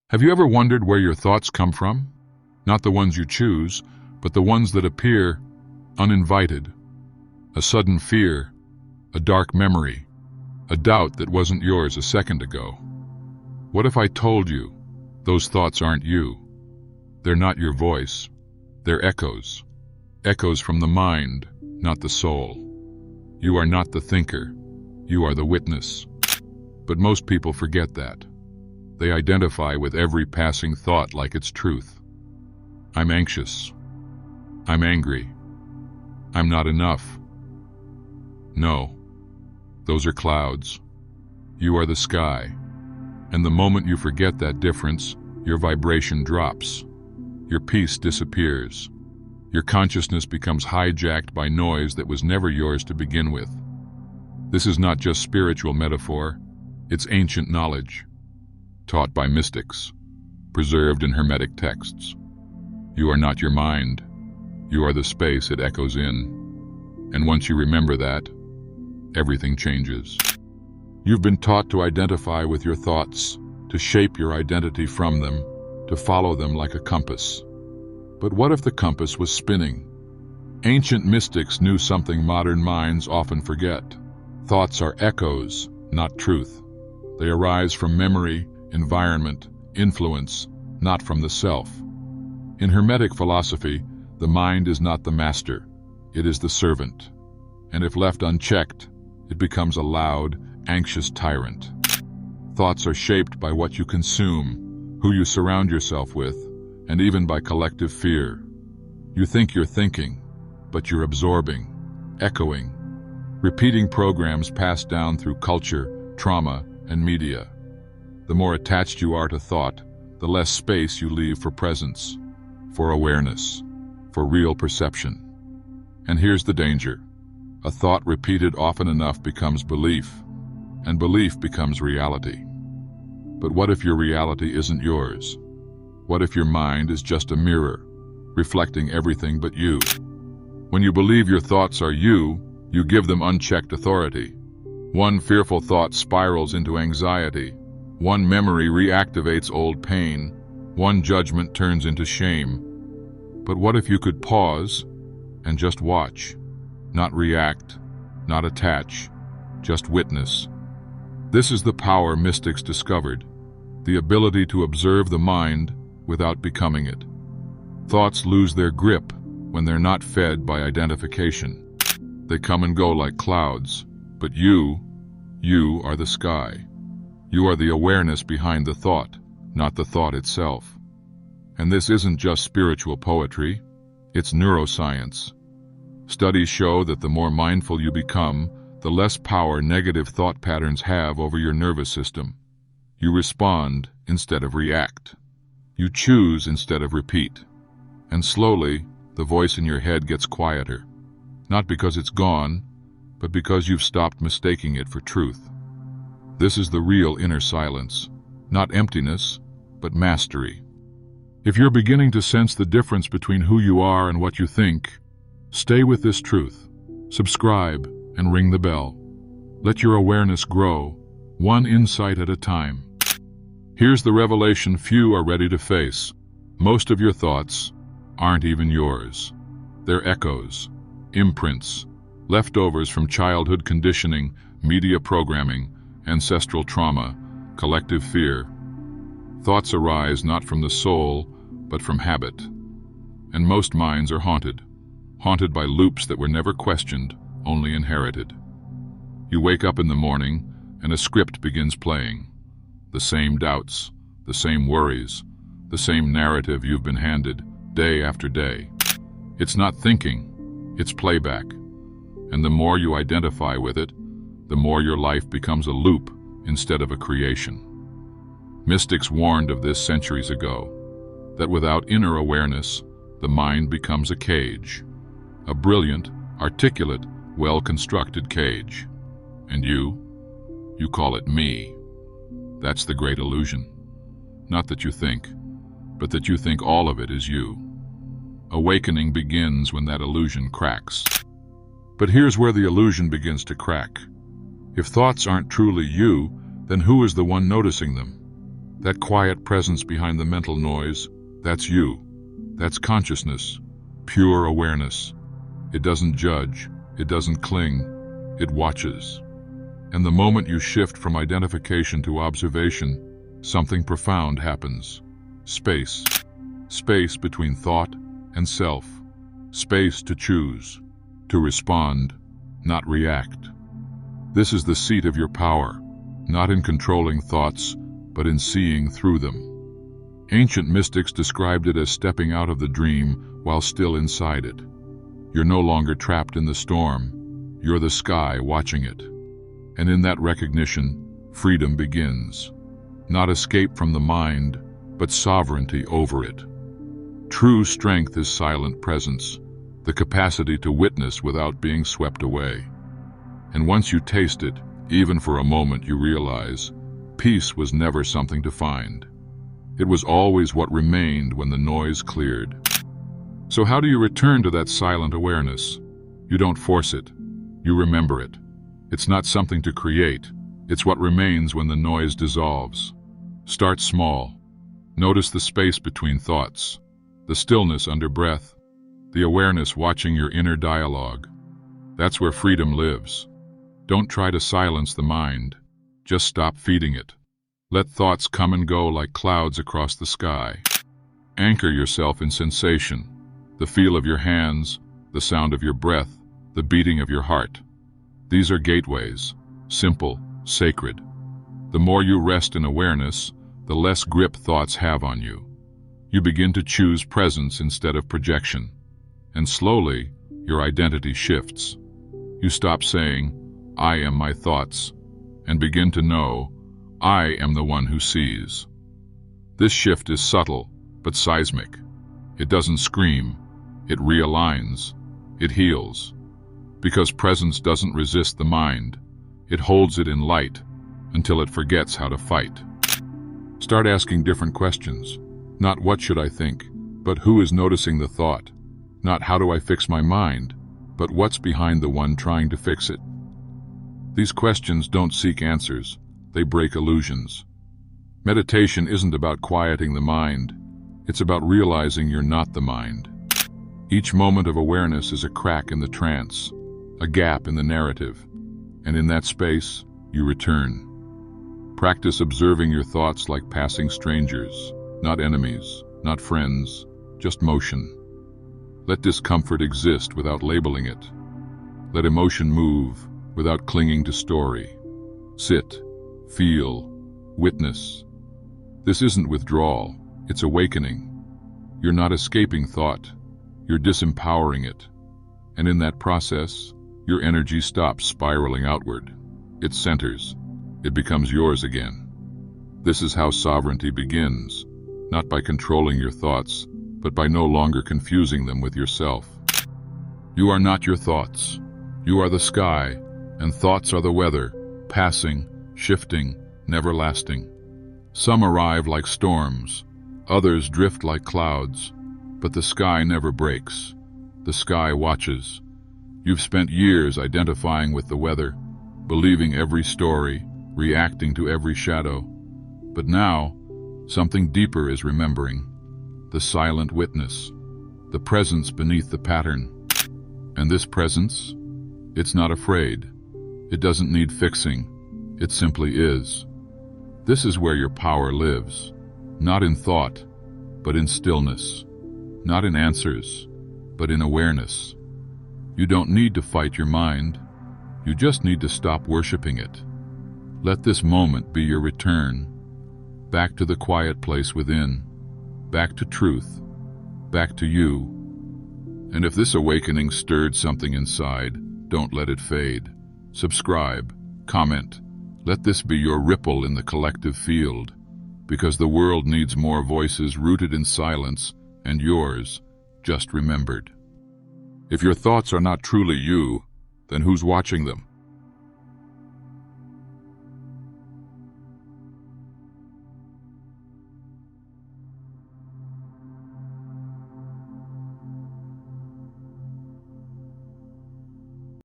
Have you ever wondered where your thoughts come from? Not the ones you choose, but the ones that appear uninvited. A sudden fear, a dark memory, a doubt that wasn't yours a second ago. What if I told you those thoughts aren't you? They're not your voice. They're echoes. Echoes from the mind, not the soul. You are not the thinker. You are the witness. But most people forget that. They identify with every passing thought like it's truth. I'm anxious. I'm angry. I'm not enough. No, those are clouds. You are the sky. And the moment you forget that difference, your vibration drops. Your peace disappears. Your consciousness becomes hijacked by noise that was never yours to begin with. This is not just spiritual metaphor, it's ancient knowledge, taught by mystics, preserved in Hermetic texts. You are not your mind. You are the space it echoes in. And once you remember that, everything changes. You've been taught to identify with your thoughts, to shape your identity from them, to follow them like a compass. But what if the compass was spinning? Ancient mystics knew something modern minds often forget. Thoughts are echoes, not truth. They arise from memory, environment, influence, not from the self. In Hermetic philosophy, the mind is not the master, it is the servant. And if left unchecked, it becomes a loud, anxious tyrant. Thoughts are shaped by what you consume, who you surround yourself with, and even by collective fear. You think you're thinking, but you're absorbing, echoing, repeating programs passed down through culture, trauma, and media. The more attached you are to thought, the less space you leave for presence, for awareness, for real perception. And here's the danger. A thought repeated often enough becomes belief, and belief becomes reality. But what if your reality isn't yours? What if your mind is just a mirror, reflecting everything but you? When you believe your thoughts are you, you give them unchecked authority. One fearful thought spirals into anxiety. One memory reactivates old pain. One judgment turns into shame. But what if you could pause and just watch? Not react, not attach, just witness. This is the power mystics discovered, the ability to observe the mind without becoming it. Thoughts lose their grip when they're not fed by identification. They come and go like clouds, but you are the sky. You are the awareness behind the thought, not the thought itself. And this isn't just spiritual poetry, it's neuroscience. Studies show that the more mindful you become, the less power negative thought patterns have over your nervous system. You respond instead of react. You choose instead of repeat. And slowly, the voice in your head gets quieter. Not because it's gone, but because you've stopped mistaking it for truth. This is the real inner silence, not emptiness, but mastery. If you're beginning to sense the difference between who you are and what you think, stay with this truth. Subscribe and ring the bell. Let your awareness grow, one insight at a time. Here's the revelation few are ready to face. Most of your thoughts aren't even yours. They're echoes, imprints, leftovers from childhood conditioning, media programming, ancestral trauma, collective fear. Thoughts arise not from the soul, but from habit. And most minds are haunted by loops that were never questioned, only inherited. You wake up in the morning, and a script begins playing. The same doubts, the same worries, the same narrative you've been handed day after day. It's not thinking, it's playback. And the more you identify with it, the more your life becomes a loop instead of a creation. Mystics warned of this centuries ago, that without inner awareness, the mind becomes a cage. A brilliant, articulate, well-constructed cage. And you call it me. That's the great illusion. Not that you think, but that you think all of it is you. Awakening begins when that illusion cracks. But here's where the illusion begins to crack. If thoughts aren't truly you, then who is the one noticing them? That quiet presence behind the mental noise, that's you. That's consciousness, pure awareness. It doesn't judge, it doesn't cling, it watches. And the moment you shift from identification to observation, something profound happens. Space. Space between thought and self. Space to choose, to respond, not react. This is the seat of your power, not in controlling thoughts, but in seeing through them. Ancient mystics described it as stepping out of the dream while still inside it. You're no longer trapped in the storm, you're the sky watching it. And in that recognition, freedom begins. Not escape from the mind, but sovereignty over it. True strength is silent presence, the capacity to witness without being swept away. And once you taste it, even for a moment, you realize peace was never something to find. It was always what remained when the noise cleared. So how do you return to that silent awareness? You don't force it. You remember it. It's not something to create. It's what remains when the noise dissolves. Start small. Notice the space between thoughts, the stillness under breath, the awareness watching your inner dialogue. That's where freedom lives. Don't try to silence the mind. Just stop feeding it. Let thoughts come and go like clouds across the sky. Anchor yourself in sensation, the feel of your hands, the sound of your breath, the beating of your heart. These are gateways, simple, sacred. The more you rest in awareness, the less grip thoughts have on you. You begin to choose presence instead of projection. And slowly, your identity shifts. You stop saying, "I am my thoughts," and begin to know, "I am the one who sees." This shift is subtle, but seismic. It doesn't scream, it realigns, it heals. Because presence doesn't resist the mind, it holds it in light until it forgets how to fight. Start asking different questions. Not what should I think, but who is noticing the thought? Not how do I fix my mind, but what's behind the one trying to fix it? These questions don't seek answers, they break illusions. Meditation isn't about quieting the mind, it's about realizing you're not the mind. Each moment of awareness is a crack in the trance, a gap in the narrative, and in that space, you return. Practice observing your thoughts like passing strangers, not enemies, not friends, just motion. Let discomfort exist without labeling it. Let emotion move without clinging to story. Sit, feel, witness. This isn't withdrawal, it's awakening. You're not escaping thought, you're disempowering it. And in that process, your energy stops spiraling outward. It centers. It becomes yours again. This is how sovereignty begins, not by controlling your thoughts, but by no longer confusing them with yourself. You are not your thoughts. You are the sky, and thoughts are the weather, passing, shifting, never lasting. Some arrive like storms, others drift like clouds, but the sky never breaks. The sky watches. You've spent years identifying with the weather, believing every story, reacting to every shadow. But now, something deeper is remembering. The silent witness, the presence beneath the pattern. And this presence, it's not afraid. It doesn't need fixing. It simply is. This is where your power lives, not in thought, but in stillness. Not in answers, but in awareness. You don't need to fight your mind. You just need to stop worshiping it. Let this moment be your return, back to the quiet place within, back to truth, back to you. And if this awakening stirred something inside, don't let it fade. Subscribe, comment. Let this be your ripple in the collective field, because the world needs more voices rooted in silence, and yours, just remembered. If your thoughts are not truly you, then who's watching them?